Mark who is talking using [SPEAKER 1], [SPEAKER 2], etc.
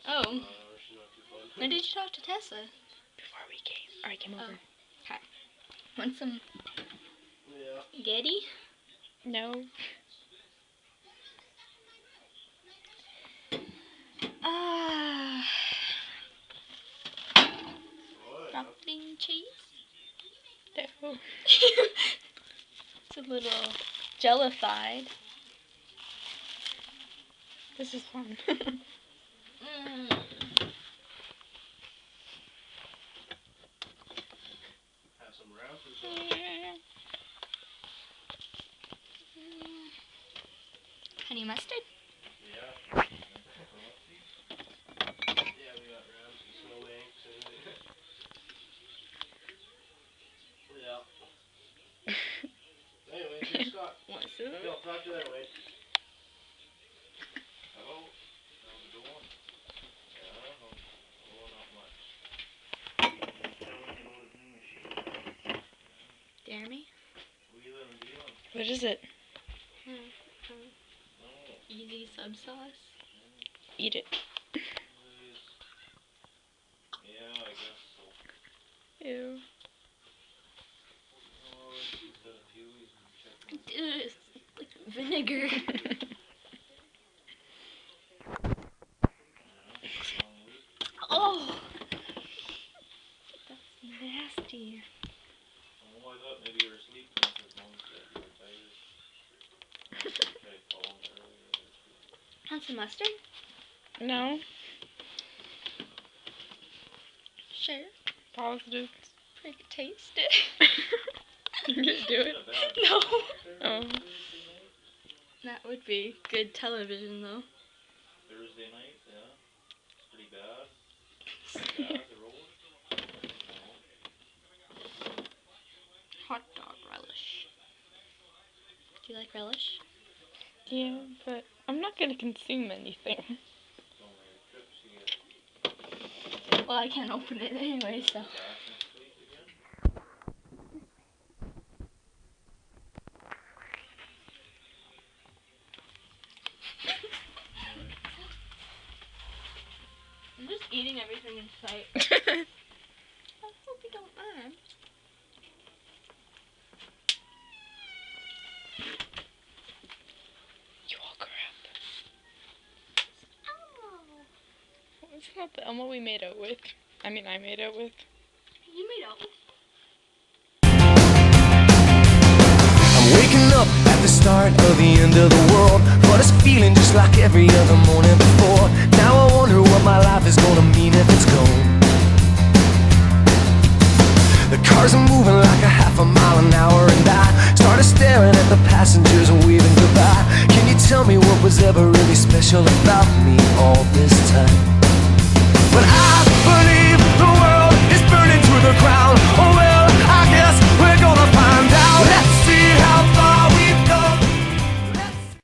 [SPEAKER 1] Oh. When did you talk to Tessa?
[SPEAKER 2] Before we came. I came over.
[SPEAKER 1] Okay. Want some Getty?
[SPEAKER 2] No.
[SPEAKER 1] Broccoli and cheese?
[SPEAKER 2] No.
[SPEAKER 1] It's a little jellified.
[SPEAKER 2] This is fun.
[SPEAKER 3] Have some rounds.
[SPEAKER 1] Honey mustard?
[SPEAKER 3] Yeah. Yeah, we got rounds and snowbanks and yeah. Anyway, here's Scott.
[SPEAKER 1] What's it?
[SPEAKER 3] Bill, talk to that way. Hello? How's it going? Yeah, well, not much.
[SPEAKER 1] Jeremy?
[SPEAKER 3] Wheeling and dealing.
[SPEAKER 2] What is it?
[SPEAKER 1] Easy sub sauce.
[SPEAKER 2] Eat it.
[SPEAKER 3] Yeah, I guess so.
[SPEAKER 2] Ew.
[SPEAKER 3] Oh, she's got a few.
[SPEAKER 1] Dude, it's like vinegar. Oh! That's nasty.
[SPEAKER 3] Oh, I thought maybe you were asleep because Mom said you were tired. Okay, phone earlier.
[SPEAKER 1] Want some mustard?
[SPEAKER 2] No.
[SPEAKER 1] Sure.
[SPEAKER 2] Positive.
[SPEAKER 1] I could taste it.
[SPEAKER 2] You just do it?
[SPEAKER 1] No.
[SPEAKER 2] Oh.
[SPEAKER 1] That would be good television, though.
[SPEAKER 3] Thursday night, yeah. It's pretty bad. Pretty bad, the roll.
[SPEAKER 1] Hot dog relish. Do you like relish?
[SPEAKER 2] Yeah, but I'm not gonna consume anything.
[SPEAKER 3] Don't worry, trips you get.
[SPEAKER 1] Well, I can't open it anyway, so.
[SPEAKER 3] Back next week again.
[SPEAKER 1] I'm just eating everything in sight. I hope you don't mind.
[SPEAKER 2] You all crap.
[SPEAKER 1] Oh.
[SPEAKER 2] It's not the Elmo we made out with. I mean, I made out with.
[SPEAKER 1] You made out with.
[SPEAKER 4] I'm waking up at the start of the end of the world, but it's feeling just like every other morning before. Now I wonder what my life is gonna mean if it's gone. The cars are moving like a half a mile an hour, and I started staring at the passengers and waving goodbye. Can you tell me what was ever really special about me all this